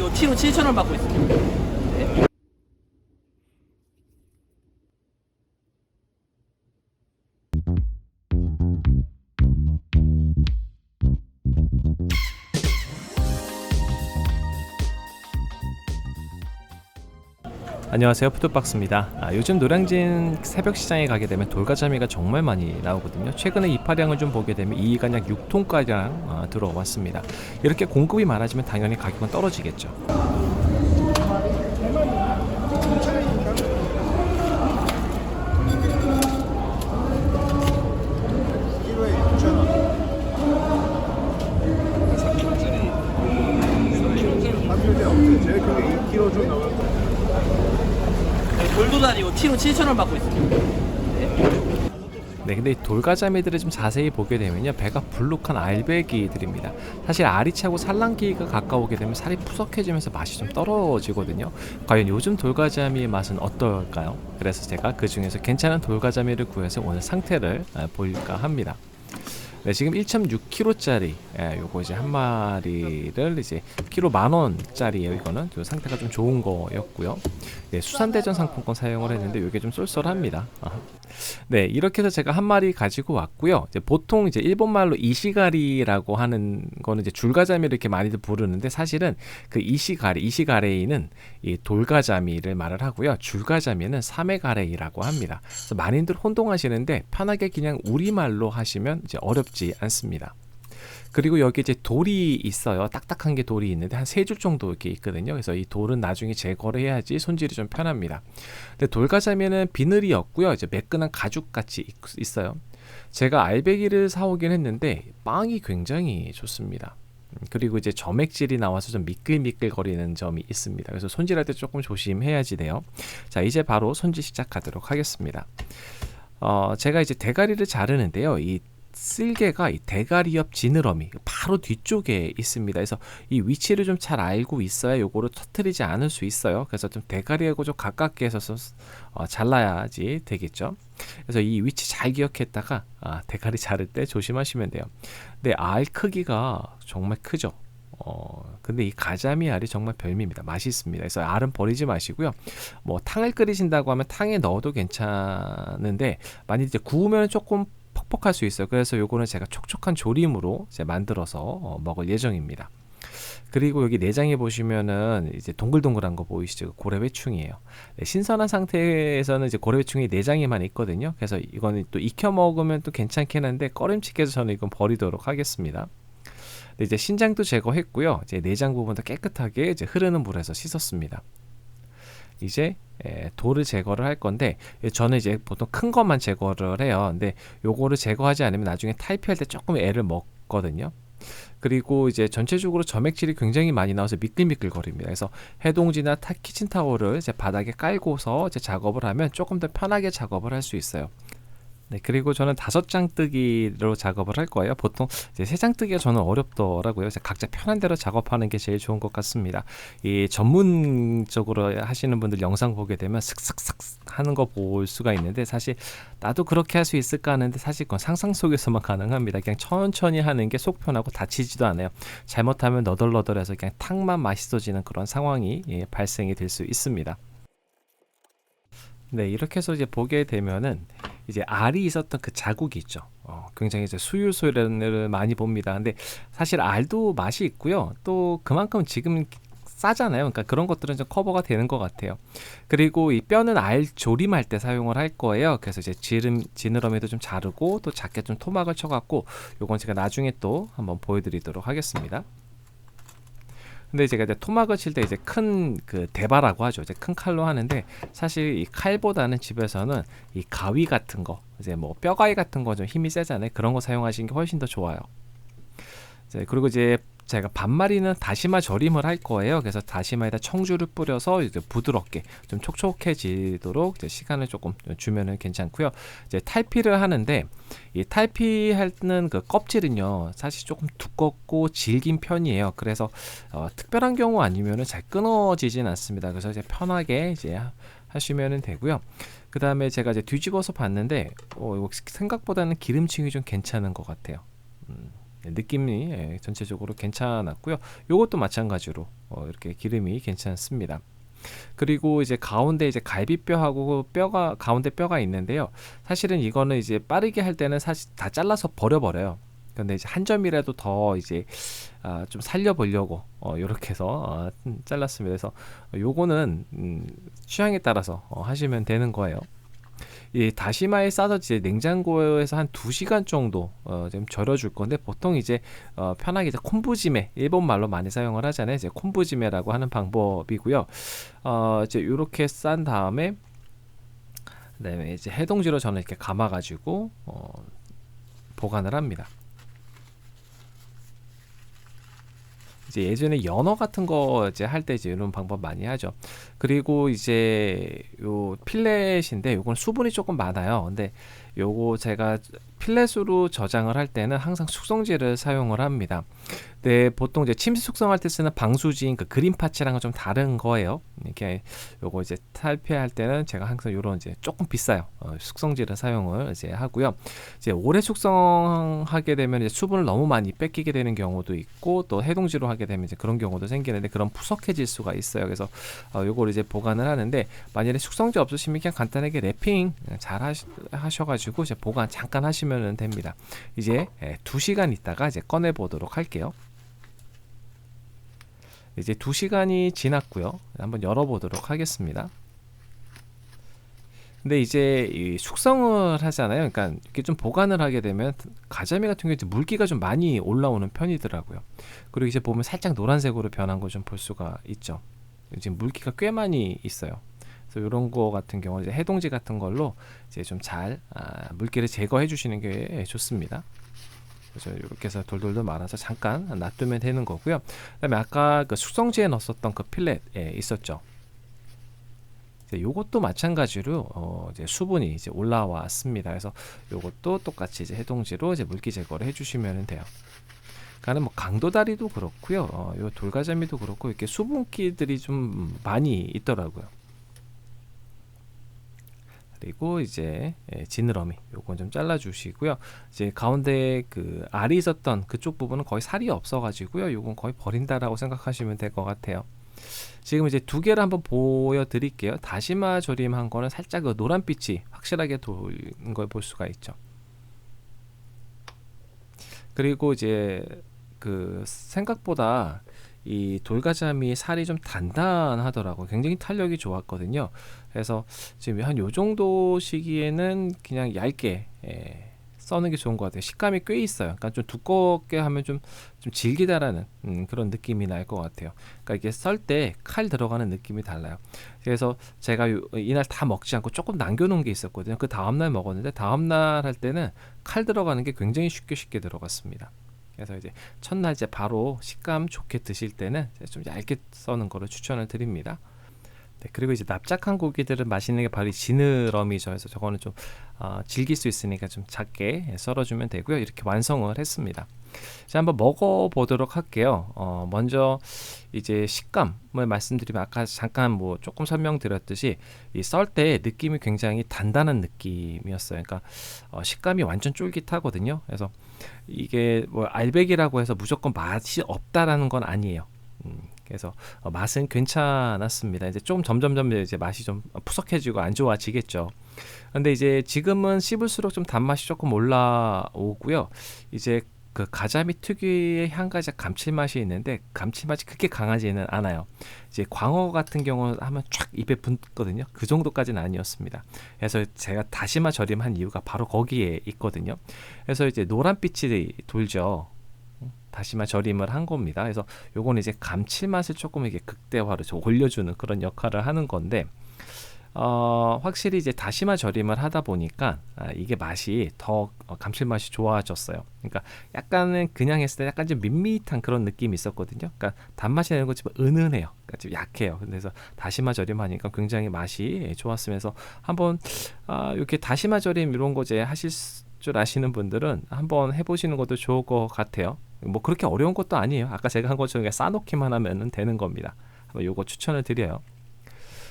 다니고 키로 7,000원 받고 있습니다. 네. 안녕하세요, 푸드박스입니다. 요즘 노량진 새벽 시장에 가게 되면 돌가자미가 정말 많이 나오거든요. 최근에 입하량을 좀 보게 되면 이익은 약 6톤가량 들어왔습니다. 이렇게 공급이 많아지면 당연히 가격은 떨어지겠죠. 키로에 6,000원. 3kg짜리. 3kg짜리 없어요. 제일 큰 게 2kg 좀 나올 거예요. 돌도 다니고 키로 7,000원 받고 있습니다. 네, 근데 이 돌가자미들을 좀 자세히 보게 되면요, 배가 불룩한 알배기들입니다. 사실 알이 차고 산란기가 가까우게 되면 살이 푸석해지면서 맛이 좀 떨어지거든요. 과연 요즘 돌가자미의 맛은 어떨까요? 그래서 제가 그 중에서 괜찮은 돌가자미를 구해서 오늘 상태를 볼까 합니다. 네, 지금 1.6kg짜리 요거 이제 한 마리를 이제 키로 10,000원짜리예요. 이거는 저 상태가 좀 좋은 거였고요. 네, 수산대전 상품권 사용을 했는데 이게 좀 쏠쏠합니다. 네, 이렇게 해서 제가 한 마리 가지고 왔고요. 이제 보통 이제 일본 말로 이시가리라고 하는 거는 이제 줄가자미를 이렇게 많이들 부르는데, 사실은 그 이시가레이는 이 돌가자미를 말을 하고요. 줄가자미는 사메가레이라고 합니다. 그래서 많이들 혼동하시는데 편하게 그냥 우리말로 하시면 이제 어렵지 않습니다. 그리고 여기 이제 돌이 있어요. 딱딱한 게 돌이 있는데 한 3줄 정도 이렇게 있거든요. 그래서 이 돌은 나중에 제거를 해야지 손질이 좀 편합니다. 근데 돌가자미는 비늘이 없고요. 이제 매끈한 가죽 같이 있어요. 제가 알배기를 사오긴 했는데 빵이 굉장히 좋습니다. 그리고 이제 점액질이 나와서 좀 미끌미끌 거리는 점이 있습니다. 그래서 손질할 때 조금 조심해야지 돼요. 자, 이제 바로 손질 시작하도록 하겠습니다. 제가 이제 대가리를 자르는데요. 이 쓸개가 이 대가리 옆 지느러미 바로 뒤쪽에 있습니다. 그래서 이 위치를 좀 잘 알고 있어야 요거를 터뜨리지 않을 수 있어요. 그래서 좀 대가리하고 좀 가깝게 해서 잘라야지 되겠죠. 그래서 이 위치 잘 기억했다가 대가리 자를 때 조심하시면 돼요. 근데 알 크기가 정말 크죠. 근데 이 가자미 알이 정말 별미입니다. 맛있습니다. 그래서 알은 버리지 마시고요. 뭐 탕을 끓이신다고 하면 탕에 넣어도 괜찮은데, 만약 이제 구우면 조금 퍽퍽할 수 있어요. 그래서 요거는 제가 촉촉한 조림으로 이제 만들어서 먹을 예정입니다. 그리고 여기 내장에 보시면은 이제 동글동글한 거 보이시죠? 고래회충이에요. 네, 신선한 상태에서는 이제 고래회충이 내장에만 있거든요. 그래서 이거는 또 익혀 먹으면 또 괜찮긴 한데, 꺼림칙해서 저는 이건 버리도록 하겠습니다. 네, 이제 신장도 제거했고요. 이제 내장 부분도 깨끗하게 이제 흐르는 물에서 씻었습니다. 이제 돌을 제거를 할 건데, 저는 이제 보통 큰 것만 제거를 해요. 근데 요거를 제거하지 않으면 나중에 탈피할 때 조금 애를 먹거든요. 그리고 이제 전체적으로 점액질이 굉장히 많이 나와서 미끌미끌 거립니다. 그래서 해동지나 키친타올을 이제 바닥에 깔고서 이제 작업을 하면 조금 더 편하게 작업을 할 수 있어요. 네, 그리고 저는 5장뜨기로 작업을 할 거예요. 보통 이제 3장뜨기가 저는 어렵더라고요. 그래서 각자 편한 대로 작업하는 게 제일 좋은 것 같습니다. 이 전문적으로 하시는 분들 영상 보게 되면 슥슥슥 하는 거 볼 수가 있는데, 사실 나도 그렇게 할 수 있을까 하는데 사실 그건 상상 속에서만 가능합니다. 그냥 천천히 하는 게 속 편하고 다치지도 않아요. 잘못하면 너덜너덜해서 그냥 탕만 맛있어지는 그런 상황이 발생이 될 수 있습니다. 네, 이렇게 해서 이제 보게 되면은 이제 알이 있었던 그 자국이 있죠. 굉장히 이제 수율소를 많이 봅니다. 근데 사실 알도 맛이 있고요. 또 그만큼 지금 싸잖아요. 그러니까 그런 것들은 좀 커버가 되는 것 같아요. 그리고 이 뼈는 알 조림할 때 사용을 할 거예요. 그래서 이제 지느러미도 좀 자르고 또 작게 좀 토막을 쳐갖고 요건 제가 나중에 또 한번 보여드리도록 하겠습니다. 근데 제가 이제 토막을 칠 때 이제 큰 그 대바라고 하죠. 이제 큰 칼로 하는데, 사실 이 칼보다는 집에서는 이 가위 같은 거, 이제 뭐 뼈가위 같은 거 좀 힘이 세잖아요. 그런 거 사용하시는 게 훨씬 더 좋아요. 그리고 이제 제가 반마리는 다시마 절임을 할 거예요. 그래서 다시마에다 청주를 뿌려서 이제 부드럽게 좀 촉촉해지도록 이제 시간을 조금 주면은 괜찮고요. 이제 탈피를 하는데, 이 탈피하는 그 껍질은요 사실 조금 두껍고 질긴 편이에요. 그래서 특별한 경우 아니면은 잘 끊어지진 않습니다. 그래서 이제 편하게 이제 하시면은 되고요. 그 다음에 제가 이제 뒤집어서 봤는데 생각보다는 기름층이 좀 괜찮은 것 같아요. 느낌이 전체적으로 괜찮았고요. 요것도 마찬가지로 이렇게 기름이 괜찮습니다. 그리고 이제 가운데 이제 갈비뼈하고 뼈가 가운데 뼈가 있는데요. 사실은 이거는 이제 빠르게 할 때는 사실 다 잘라서 버려버려요. 근데 이제 한 점이라도 더 이제 좀 살려보려고 이렇게 해서 잘랐습니다. 그래서 요거는 취향에 따라서 하시면 되는 거예요. 이 다시마에 싸서 이제 냉장고에서 한 2시간 정도 좀 절여줄 건데, 보통 이제 편하게 이제 콤부지메, 일본 말로 많이 사용을 하잖아요. 이제 콤부지메라고 하는 방법이고요. 이제 이렇게 싼 다음에 그다음에 이제 해동지로 저는 이렇게 감아가지고 보관을 합니다. 이제 예전에 연어 같은 거 이제 할 때 이제 이런 방법 많이 하죠. 그리고 이제 요 필렛인데 요건 수분이 조금 많아요. 근데 요거 제가 필렛으로 저장을 할 때는 항상 숙성지를 사용을 합니다. 네, 보통 이제 침시 숙성할 때 쓰는 방수지인 그 그린 파츠랑은 좀 다른 거예요. 이렇게 요거 이제 탈피할 때는 제가 항상 요런 이제 조금 비싸요. 숙성지를 사용을 이제 하고요. 이제 오래 숙성하게 되면 이제 수분을 너무 많이 뺏기게 되는 경우도 있고, 또 해동지로 하게 되면 이제 그런 경우도 생기는데, 그런 푸석해질 수가 있어요. 그래서 요걸 이제 보관을 하는데, 만약에 숙성지 없으시면 그냥 간단하게 랩핑 잘 하셔가지고 이제 보관 잠깐 하시면 됩니다. 이제 2시간 있다가 이제 꺼내 보도록 할게요. 이제 2시간이 지났고요. 한번 열어보도록 하겠습니다. 근데 이제 이 숙성을 하잖아요. 그러니까 이렇게 좀 보관을 하게 되면 가자미 같은 경우에 물기가 좀 많이 올라오는 편이더라고요. 그리고 이제 보면 살짝 노란색으로 변한 거 좀 볼 수가 있죠. 지금 물기가 꽤 많이 있어요. 그래서 이런 거 같은 경우 이제 해동지 같은 걸로 이제 좀 잘 물기를 제거해 주시는 게 좋습니다. 그래서 이렇게 해서 돌돌돌 말아서 잠깐 놔두면 되는 거고요. 그다음에 아까 그 숙성지에 넣었었던 그 필렛 있었죠. 이제 요것도 마찬가지로 이제 수분이 이제 올라왔습니다. 그래서 요것도 똑같이 이제 해동지로 이제 물기 제거를 해주시면 돼요. 그러니까 뭐 강도다리도 그렇고요. 요 돌가자미도 그렇고 이렇게 수분기들이 좀 많이 있더라고요. 그리고 이제 지느러미 요건 좀 잘라 주시고요. 이제 가운데 그 알이 있었던 그쪽 부분은 거의 살이 없어 가지고요. 요건 거의 버린다라고 생각하시면 될 것 같아요. 지금 이제 두 개를 한번 보여 드릴게요. 다시마 조림한 거는 살짝 그 노란빛이 확실하게 도는 걸 볼 수가 있죠. 그리고 이제 그 생각보다 이 돌가자미 살이 좀 단단하더라고요. 굉장히 탄력이 좋았거든요. 그래서 지금 한 요 정도 시기에는 그냥 얇게 써는 게 좋은 것 같아요. 식감이 꽤 있어요. 그러니까 좀 두껍게 하면 좀 질기다라는 그런 느낌이 날 것 같아요. 그러니까 이게 썰 때 칼 들어가는 느낌이 달라요. 그래서 제가 이날 다 먹지 않고 조금 남겨놓은 게 있었거든요. 그 다음날 먹었는데, 다음날 할 때는 칼 들어가는 게 굉장히 쉽게 들어갔습니다. 그래서 이제 첫날 이제 바로 식감 좋게 드실 때는 좀 얇게 써는 거를 추천을 드립니다. 네, 그리고 이제 납작한 고기들은 맛있는 게 바로 이 지느러미죠. 그래서 저거는 좀 질길 수 있으니까 좀 작게 썰어주면 되고요. 이렇게 완성을 했습니다. 자, 한번 먹어보도록 할게요. 먼저 이제 식감을 말씀드리면, 아까 잠깐 뭐 조금 설명드렸듯이 이 썰 때 느낌이 굉장히 단단한 느낌이었어요. 그러니까 식감이 완전 쫄깃하거든요. 그래서 이게 뭐 알배기라고 해서 무조건 맛이 없다라는 건 아니에요. 그래서 맛은 괜찮았습니다. 이제 좀 점점 이제 맛이 좀 푸석해지고 안 좋아지겠죠. 근데 이제 지금은 씹을수록 좀 단맛이 조금 올라오고요. 이제 그 가자미 특유의 한 가지 감칠맛이 있는데, 감칠맛이 그렇게 강하지는 않아요. 이제 광어 같은 경우는 하면 쫙 입에 붙거든요. 그 정도까지는 아니었습니다. 그래서 제가 다시마 절임한 이유가 바로 거기에 있거든요. 그래서 이제 노란빛이 돌죠. 다시마 절임을 한 겁니다. 그래서 요거는 이제 감칠맛을 조금 이렇게 극대화로 올려주는 그런 역할을 하는 건데, 확실히 이제 다시마 절임을 하다 보니까 이게 맛이 더 감칠맛이 좋아졌어요. 그러니까 약간은 그냥 했을 때 약간 좀 밋밋한 그런 느낌이 있었거든요. 그러니까 단맛이 나는 것지만 은은해요. 그러니까 좀 약해요. 그래서 다시마 절임하니까 굉장히 맛이 좋았으면서, 한번 이렇게 다시마 절임 이런 거 이제 하실 줄 아시는 분들은 한번 해보시는 것도 좋을 것 같아요. 뭐 그렇게 어려운 것도 아니에요. 아까 제가 한 것처럼 그냥 싸놓기만 하면 되는 겁니다. 한번 요거 추천을 드려요.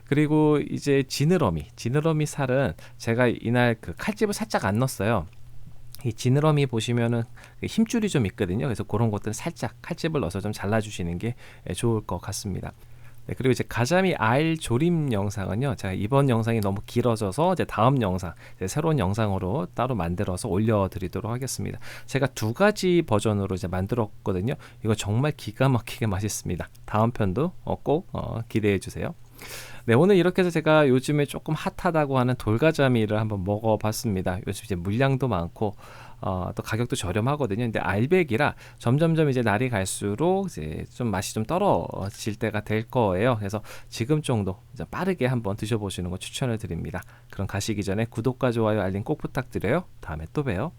그리고 이제 지느러미 살은 제가 이날 그 칼집을 살짝 안 넣었어요. 이 지느러미 보시면은 그 힘줄이 좀 있거든요. 그래서 그런 것들은 살짝 칼집을 넣어서 좀 잘라주시는 게 좋을 것 같습니다. 네, 그리고 이제 가자미 알 조림 영상은요, 제가 이번 영상이 너무 길어져서 이제 다음 영상, 이제 새로운 영상으로 따로 만들어서 올려드리도록 하겠습니다. 제가 두 가지 버전으로 이제 만들었거든요. 이거 정말 기가 막히게 맛있습니다. 다음 편도 꼭 기대해 주세요. 네, 오늘 이렇게 해서 제가 요즘에 조금 핫하다고 하는 돌가자미를 한번 먹어봤습니다. 요즘 이제 물량도 많고 또 가격도 저렴하거든요. 근데 알배기라 점점점 이제 날이 갈수록 이제 좀 맛이 좀 떨어질 때가 될 거예요. 그래서 지금 정도 이제 빠르게 한번 드셔보시는 거 추천을 드립니다. 그럼 가시기 전에 구독과 좋아요, 알림 꼭 부탁드려요. 다음에 또 봬요.